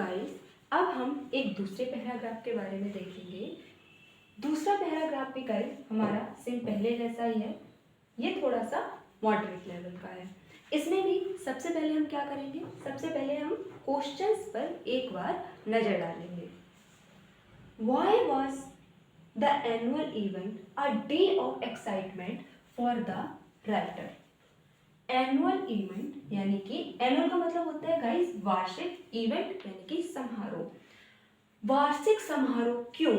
Guys, अब हम एक दूसरे पैराग्राफ के बारे में देखेंगे। दूसरा पैराग्राफ भी गाइस हमारा सेम पहले जैसा ही है, ये थोड़ा सा मॉडरेट लेवल का है। इसमें भी सबसे पहले हम क्या करेंगे, सबसे पहले हम क्वेश्चंस पर एक बार नजर डालेंगे। Why was the annual event a day of excitement for the writer? Annual event यानी कि एनुअल का मतलब होता है गाइस वार्षिक, इवेंट यानी कि समारोह। वार्षिक समारोह क्यों?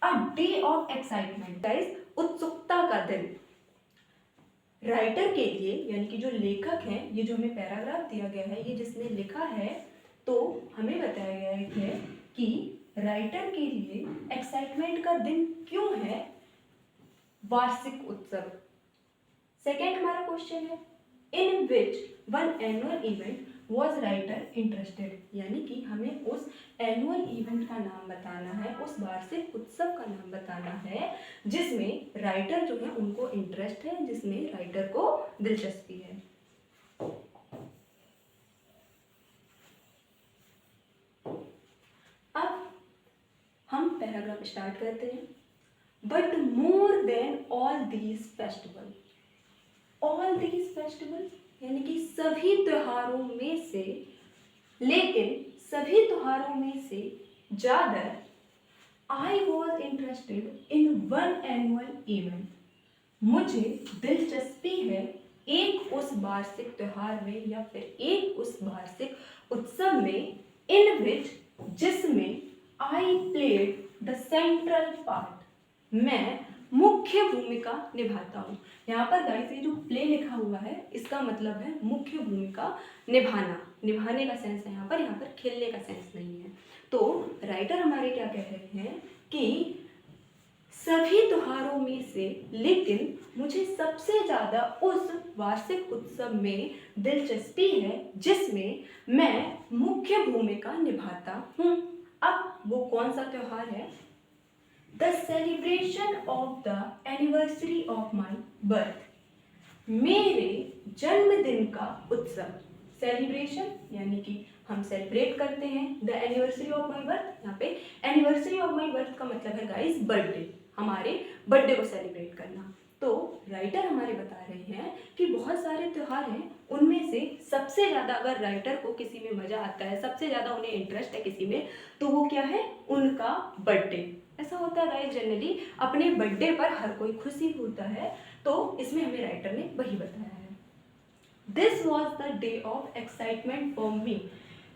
A day of excitement guys, उत्सुकता का दिन। राइटर के लिए यानी कि जो लेखक हैं, ये जो हमें पैराग्राफ दिया गया है, ये जिसने लिखा है, तो हमें बताया गया है कि राइटर के लिए एक्साइटमेंट का दिन क्यों है? वार्षिक उत्सव। सेकेंड हमारा क्वेश्चन है in which one annual event was writer interested, यानी कि हमें उस एनुअल इवेंट का नाम बताना है, उस वार्षिक उत्सव का नाम बताना है जिसमें राइटर जो है उनको इंटरेस्ट है, जिसमें राइटर को दिलचस्पी है। अब हम पैराग्राफ स्टार्ट करते हैं। But more than all these festival, all these festival यानी कि सभी त्योहारों में से, लेकिन सभी त्योहारों में से ज़्यादा I was interested in one annual event, मुझे दिलचस्पी है एक उस वार्षिक त्योहार में या फिर एक उस वार्षिक उत्सव में, इन विच जिसमें I played the central part, मैं मुख्य भूमिका निभाता हूँ। यहाँ पर गाइस ये जो प्ले लिखा हुआ है इसका मतलब है मुख्य भूमिका निभाना, निभाने का सेंस है यहाँ पर खेलने का सेंस नहीं है। तो राइटर हमारे क्या कह रहे हैं कि सभी त्योहारों में से, लेकिन मुझे सबसे ज़्यादा उस वार्षिक उत्सव में दिलचस्पी है जिसमें मैं मुख्य भूमिका निभाता हूँ। अब वो कौन सा त्योहार है? The celebration of the anniversary of my birth, मेरे जन्मदिन का उत्सव। सेलिब्रेशन यानी कि हम सेलिब्रेट करते हैं the anniversary of my birth. यहाँ पे एनिवर्सरी ऑफ माई बर्थ का मतलब है गाइस बर्थडे, हमारे बर्थडे को सेलिब्रेट करना। तो राइटर हमारे बता रहे हैं कि बहुत सारे त्यौहार हैं, उनमें से सबसे ज़्यादा अगर राइटर को किसी में मज़ा आता है, सबसे ज़्यादा उन्हें इंटरेस्ट है किसी में, तो वो क्या है? उनका बर्थडे। ऐसा होता है गाइस, जनरली अपने बर्थडे पर हर कोई खुशी होता है, तो इसमें हमें राइटर ने वही बताया है। This was the day of excitement for me,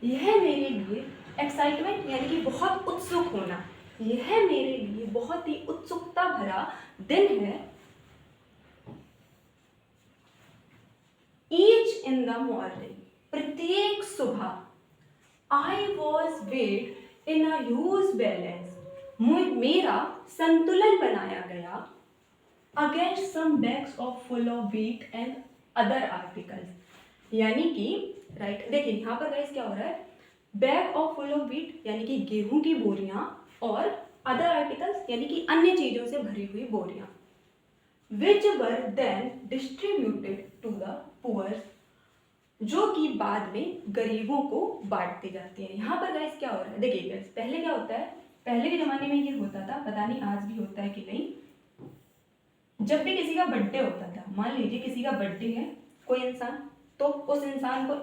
यह मेरे लिए एक्साइटमेंट यानी कि बहुत उत्सुक होना, यह मेरे लिए बहुत ही उत्सुकता भरा दिन है। ईच इन द मॉर्निंग, प्रत्येक सुबह। I was weighed in a huge balance, मेरा संतुलन बनाया गया। Against some bags of full of wheat and other articles, यानी कि राइट देखिए यहाँ पर गाइस क्या हो रहा है? Bag of full of wheat यानी कि गेहूं की बोरियां, और अदर आर्टिकल्स यानी कि अन्य चीजों से भरी हुई बोरियां, which were then distributed to the poor, जो कि बाद में गरीबों को बांट दी जाती है। यहाँ पर गाइस क्या हो रहा है? देखिए गाइस, पहले क्या होता है, पहले के ज़माने में ये होता था, पता नहीं आज भी होता है कि नहीं, जब भी किसी का बर्थडे होता था, मान लीजिए किसी का बर्थडे है कोई इंसान, तो उस इंसान को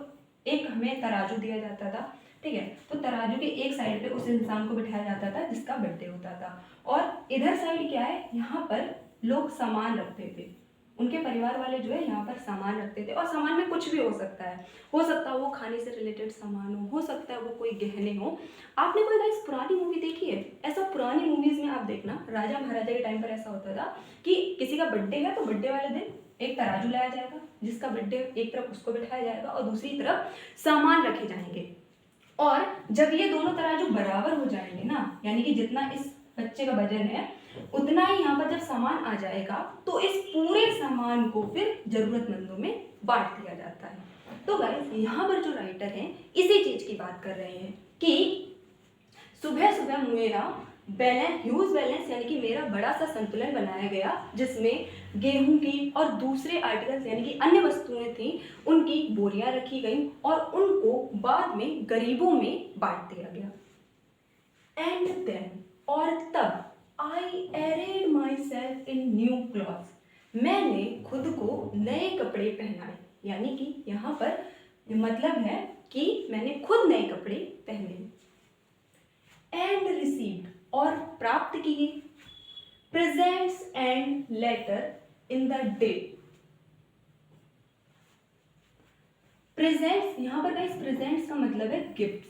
एक हमें तराजू दिया जाता था, ठीक है? तो तराजू के एक साइड पे उस इंसान को बिठाया जाता था जिसका बर्थडे होता था, और इधर साइड क्या है, यहाँ पर लोग सामान रखते थे, उनके परिवार वाले जो है यहाँ पर सामान रखते थे, और सामान में कुछ भी हो सकता है वो खाने से रिलेटेड सामान हो सकता है वो कोई गहने हो। आपने कोई गाइस पुरानी मूवी देखी है? ऐसा पुरानी मूवीज में आप देखना, राजा महाराजा के टाइम पर ऐसा होता था कि किसी का बर्थडे है तो बर्थडे वाले दिन एक तराजू लाया जाएगा, जिसका बर्थडे एक तरफ उसको बिठाया जाएगा और दूसरी तरफ सामान रखे जाएंगे, और जब ये दोनों तराजू बराबर हो जाएंगे ना, यानी कि जितना इस बच्चे का वजन है उतना ही यहाँ पर जब सामान आ जाएगा, तो इस पूरे सामान को फिर जरूरतमंदों में बांट दिया जाता है। तो गाइस यहाँ पर जो राइटर हैं इसी चीज की बात कर रहे हैं कि सुबह सुबह मेरा ह्यूज बैलेंस यानी कि मेरा बड़ा सा संतुलन बनाया गया, जिसमें गेहूं की और दूसरे आर्टिकल्स यानी कि अन्य वस्तुएं थी, उनकी बोरियां रखी गई और उनको बाद बाद में गरीबों में बांट दिया गया। एंड देन, और तब, I arrayed myself in new clothes, मैंने खुद को नए कपड़े पहनाए, यानी कि यहाँ पर मतलब है कि मैंने खुद नए कपड़े पहने। एंड रिसीव्ड, और प्राप्त किए, presents and later in the day. Presents, यहां पर गाइस प्रेजेंट्स का मतलब है gifts.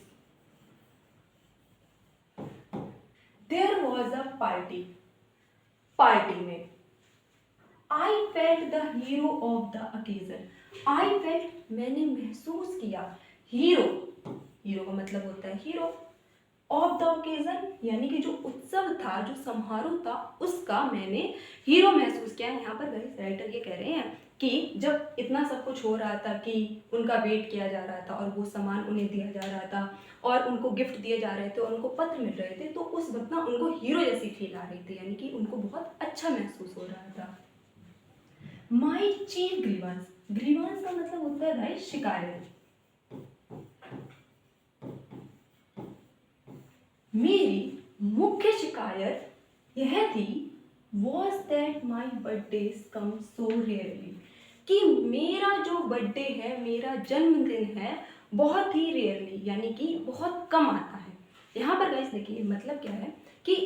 There was a party, party में I felt the hero of the occasion. I felt, मैंने महसूस किया, हीरो, हीरो का मतलब होता है हीरो, ऑफ द ओकेजन, यानी कि जो उत्सव था, जो समारोह था, उसका मैंने हीरो महसूस किया। यहाँ पर राइटर ये कह रहे हैं कि जब इतना सब कुछ हो रहा था, कि उनका वेट किया जा रहा था और वो सामान उन्हें दिया जा रहा था और उनको गिफ्ट दिए जा रहे थे और उनको पत्र मिल रहे थे, तो उस वक्त ना उनको हीरो जैसी फील आ रही थी, यानी कि उनको बहुत अच्छा महसूस हो रहा था। माई चीफ ग्रीवांस, ग्रीवांस का मतलब होता है भाई शिकायत। मेरी मुख्य शिकायत यह थी, was that my birthday come so rarely, कि मेरा जो बर्थडे है, मेरा जन्मदिन है, बहुत ही रेयरली, यानी कि बहुत कम आता है। यहाँ पर गाइस देखिए मतलब क्या है कि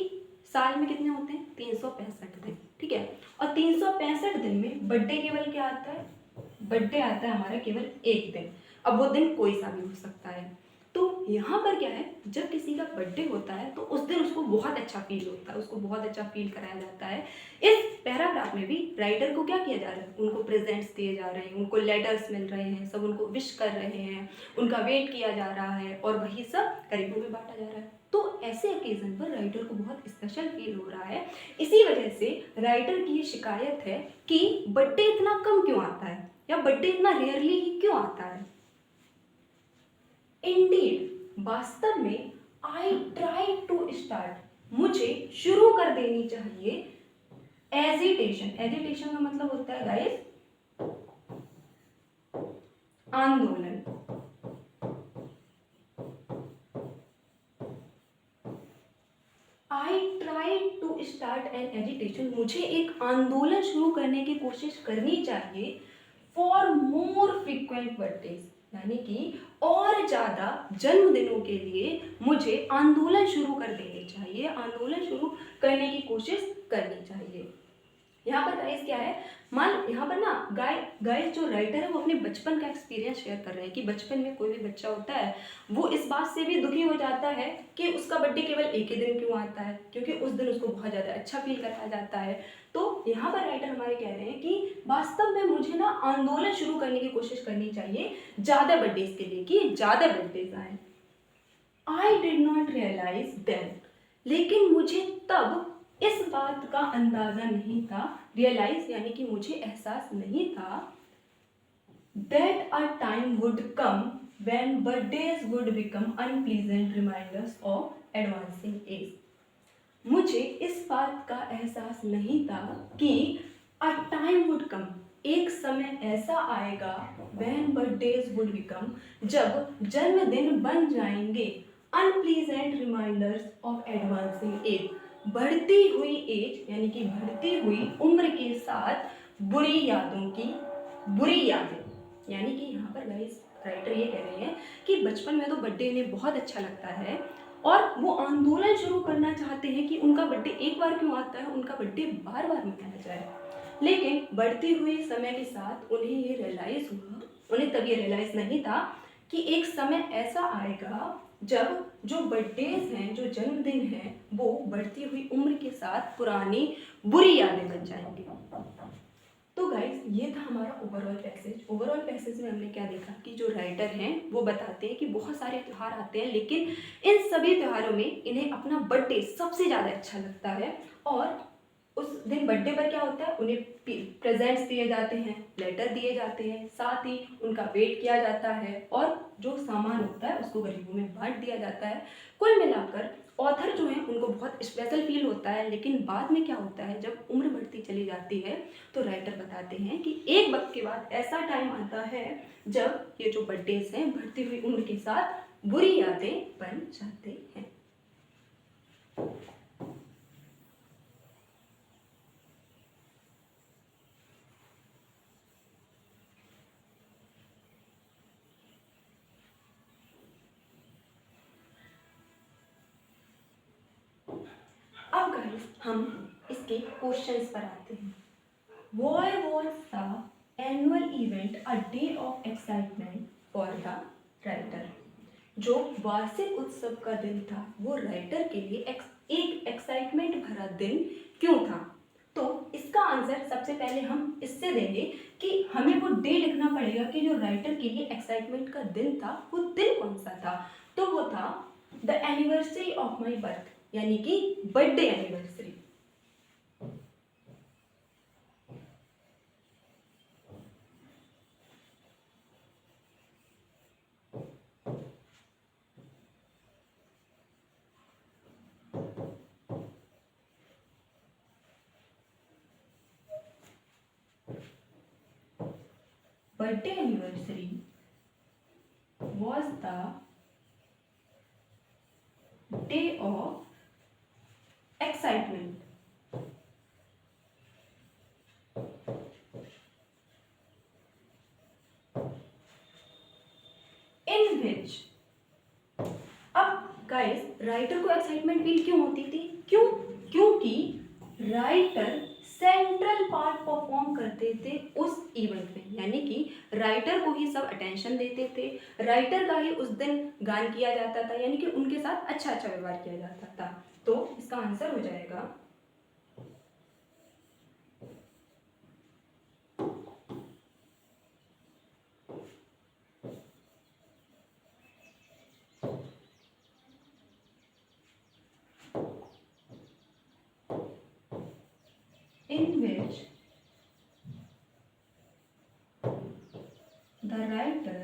साल में कितने होते हैं, 365 दिन, ठीक है, और 365 दिन में बर्थडे केवल क्या आता है, बर्थडे आता है हमारा केवल एक दिन। अब वो दिन कोई सा भी हो सकता है। तो यहाँ पर क्या है, जब किसी का बर्थडे होता है तो उस दिन उसको बहुत अच्छा फील होता है, उसको बहुत अच्छा फील कराया जाता है। इस पैराग्राफ में भी राइटर को क्या किया जा रहा है, उनको प्रेजेंट्स दिए जा रहे हैं, उनको लेटर्स मिल रहे हैं, सब उनको विश कर रहे हैं, उनका वेट किया जा रहा है और वही सब गरीबों में बांटा जा रहा है। तो ऐसे ओकेजन पर राइटर को बहुत स्पेशल फील हो रहा है। इसी वजह से राइटर की ये शिकायत है कि बर्थडे इतना कम क्यों आता है, या बर्थडे इतना रेयरली ही क्यों आता है। इंडीड, वास्तव में, आई ट्राई टू स्टार्ट, मुझे शुरू कर देनी चाहिए, एजिटेशन, एजिटेशन का मतलब होता है गाइस आंदोलन। I try to start an agitation, मुझे एक आंदोलन शुरू करने की कोशिश करनी चाहिए, फॉर मोर फ्रीक्वेंट बर्थडेज, यानी कि और ज़्यादा जन्मदिनों के लिए मुझे आंदोलन शुरू कर देनी चाहिए, आंदोलन शुरू करने की कोशिश करनी चाहिए। यहाँ पर गाइस क्या है, मान यहाँ पर ना गाइस जो राइटर है वो अपने बचपन का एक्सपीरियंस शेयर कर रहे हैं कि बचपन में कोई भी बच्चा होता है वो इस बात से भी दुखी हो जाता है कि उसका बर्थडे केवल एक ही दिन क्यों आता है, क्योंकि उस दिन उसको बहुत ज़्यादा अच्छा फील कराया जाता है। तो यहाँ पर राइटर हमारे कह रहे हैं कि वास्तव में मुझे ना आंदोलन शुरू करने की कोशिश करनी चाहिए ज़्यादा बर्थडेज के लिए, कि ज़्यादा बर्थडेज आए। I did not realise then, लेकिन मुझे तब इस बात का अंदाजा नहीं था, रियलाइज यानी कि मुझे एहसास नहीं था, that a time would come when birthdays would become unpleasant reminders of advancing age. मुझे इस बात का एहसास नहीं था कि अ टाइम वुड कम, एक समय ऐसा आएगा, व्हेन बर्थडेज वुड बिकम, जब जन्मदिन बन जाएंगे, unpleasant reminders of advancing age, बढ़ती हुई एज यानी कि बढ़ती हुई उम्र के साथ बुरी यादों की, बुरी यादें, यानी कि यहाँ पर गाइस राइटर ये कह रहे हैं कि बचपन में तो बर्थडे इन्हें बहुत अच्छा लगता है और वो आंदोलन शुरू करना चाहते हैं कि उनका बर्थडे एक बार क्यों आता है, उनका बर्थडे बार बार मनाया जाए। लेकिन बढ़ती हुई समय के साथ उन्हें ये रियलाइज हुआ, उन्हें तब ये रियलाइज नहीं था कि एक समय ऐसा आएगा जब जो बर्थडेज हैं, जो जन्मदिन हैं, वो बढ़ती हुई उम्र के साथ पुरानी बुरी यादें बन जाएंगी। तो गाइस ये था हमारा ओवरऑल पैसेज। ओवरऑल पैसेज में हमने क्या देखा कि जो राइटर हैं वो बताते हैं कि बहुत सारे त्यौहार आते हैं, लेकिन इन सभी त्योहारों में इन्हें अपना बर्थडे सबसे ज़्यादा अच्छा लगता है और उस दिन बर्थडे पर क्या होता है, उन्हें प्रेजेंट्स दिए जाते हैं, लेटर दिए जाते हैं, साथ ही उनका वेट किया जाता है और जो सामान होता है उसको गरीबों में बांट दिया जाता है। कुल मिलाकर ऑथर जो है उनको बहुत स्पेशल फील होता है, लेकिन बाद में क्या होता है, जब उम्र बढ़ती चली जाती है तो राइटर बताते हैं कि एक वक्त के बाद ऐसा टाइम आता है जब ये जो बर्थडेज हैं बढ़ती हुई उम्र के साथ बुरी यादें बन जाते हैं। अब गाइस हम इसके क्वेश्चंस पर आते हैं। Why was the annual event a day of excitement for the writer? जो वार्षिक उत्सव का दिन था वो राइटर के लिए एक एक्साइटमेंट भरा दिन क्यों था? तो इसका आंसर सबसे पहले हम इससे देंगे कि हमें वो डे लिखना पड़ेगा कि जो राइटर के लिए एक्साइटमेंट का दिन था वो दिन कौन सा था। तो वो था the anniversary of my birth, यानी कि birthday anniversary. Birthday anniversary was the day of excitement. In which, अब गाइस राइटर को एक्साइटमेंट फील क्यों होती थी? क्योंकि राइटर सेंट्रल पार्ट परफॉर्म करते थे उस इवेंट में, यानी कि राइटर को ही सब अटेंशन देते थे, राइटर का ही उस दिन गान किया जाता था, यानी कि उनके साथ अच्छा अच्छा व्यवहार किया जाता था। तो इसका आंसर हो जाएगा in which the writer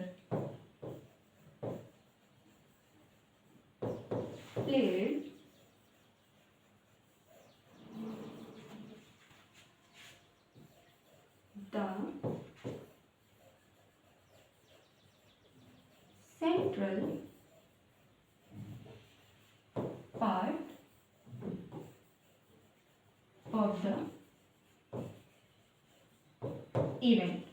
played the central part of the event।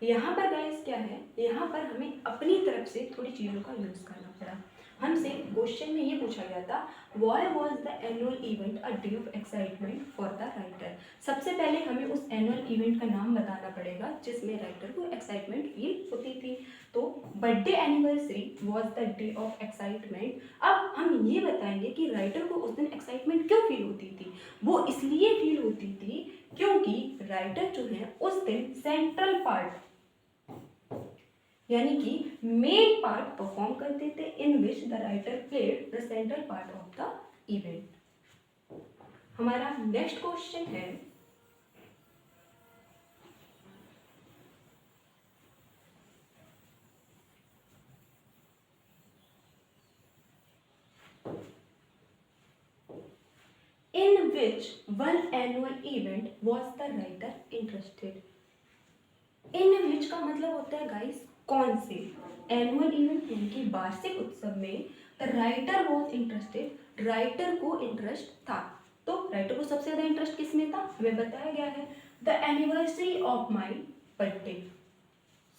यहाँ पर गाइस क्या है, यहाँ पर हमें अपनी तरफ से थोड़ी चीज़ों का यूज़ करना पड़ा। हमसे क्वेश्चन में ये पूछा गया था why was the annual event a day of excitement for the writer. सबसे पहले हमें उस एनुअल इवेंट का नाम बताना पड़ेगा जिसमें राइटर को एक्साइटमेंट फील होती थी। तो birthday anniversary was the day of excitement. अब हम ये बताएंगे कि राइटर को उस दिन एक्साइटमेंट क्यों फील होती थी। वो इसलिए फील होती थी क्योंकि राइटर जो है उस दिन सेंट्रल पार्ट यानी कि मेन पार्ट परफॉर्म करते थे, in which the writer played the central part of the event. हमारा नेक्स्ट क्वेश्चन है in which one annual event was the writer interested। in which का मतलब होता है गाइस कौन से, एनुअल इवेंट यानी कि वार्षिक उत्सव में the writer was interested, writer को इंटरेस्ट था। तो राइटर को सबसे ज्यादा इंटरेस्ट किस में था, हमें बताया गया है the anniversary of my birthday.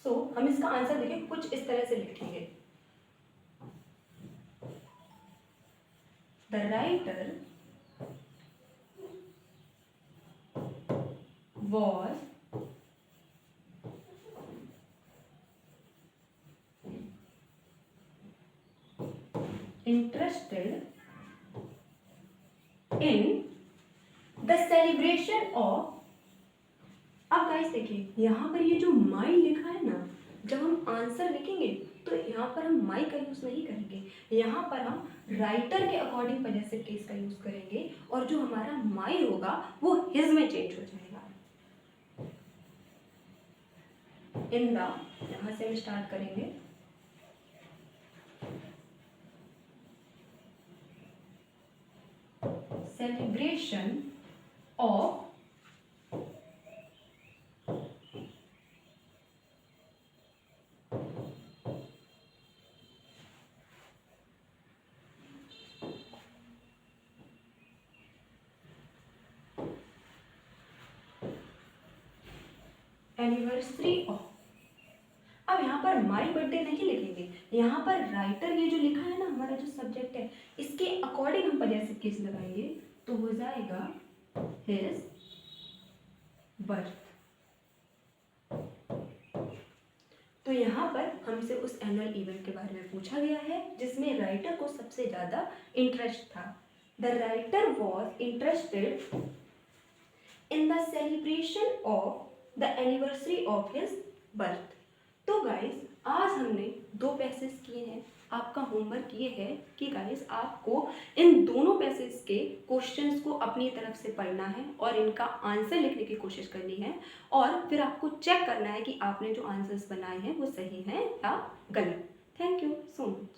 So हम इसका आंसर देखिए कुछ इस तरह से लिखेंगे, the writer was interested in the celebration of। अब गाइस देखिए यहाँ पर ये जो माई लिखा है ना, जब हम आंसर लिखेंगे तो यहाँ पर हम माई का यूज़ नहीं करेंगे, यहाँ पर हम राइटर के अकॉर्डिंग पजेसिव केस का यूज़ करेंगे और जो हमारा माई होगा वो हिज में चेंज हो जाएगा। इन द, यहाँ से हम स्टार्ट करेंगे, सेलिब्रेशन ऑफ एनिवर्सरी ऑफ। अब यहाँ पर माई बर्थडे नहीं लिखेंगे, यहाँ पर राइटर ये जो लिखा है ना हमारा जो सब्जेक्ट है इसके अकॉर्डिंग हम पजेसिव केस लगाएंगे तो हो जाएगा हिज बर्थ। तो यहाँ पर हमसे उस एनुअल इवेंट के बारे में पूछा गया है जिसमें राइटर को सबसे ज़्यादा इंटरेस्ट था। The writer was interested in the celebration of the anniversary of his birth. तो गाइस आज हमने 2 पैसेज किए हैं। आपका होमवर्क ये है कि गाइस आपको इन दोनों पैसेज के क्वेश्चंस को अपनी तरफ से पढ़ना है और इनका आंसर लिखने की कोशिश करनी है और फिर आपको चेक करना है कि आपने जो आंसर्स बनाए हैं वो सही हैं या गलत। Thank you so much.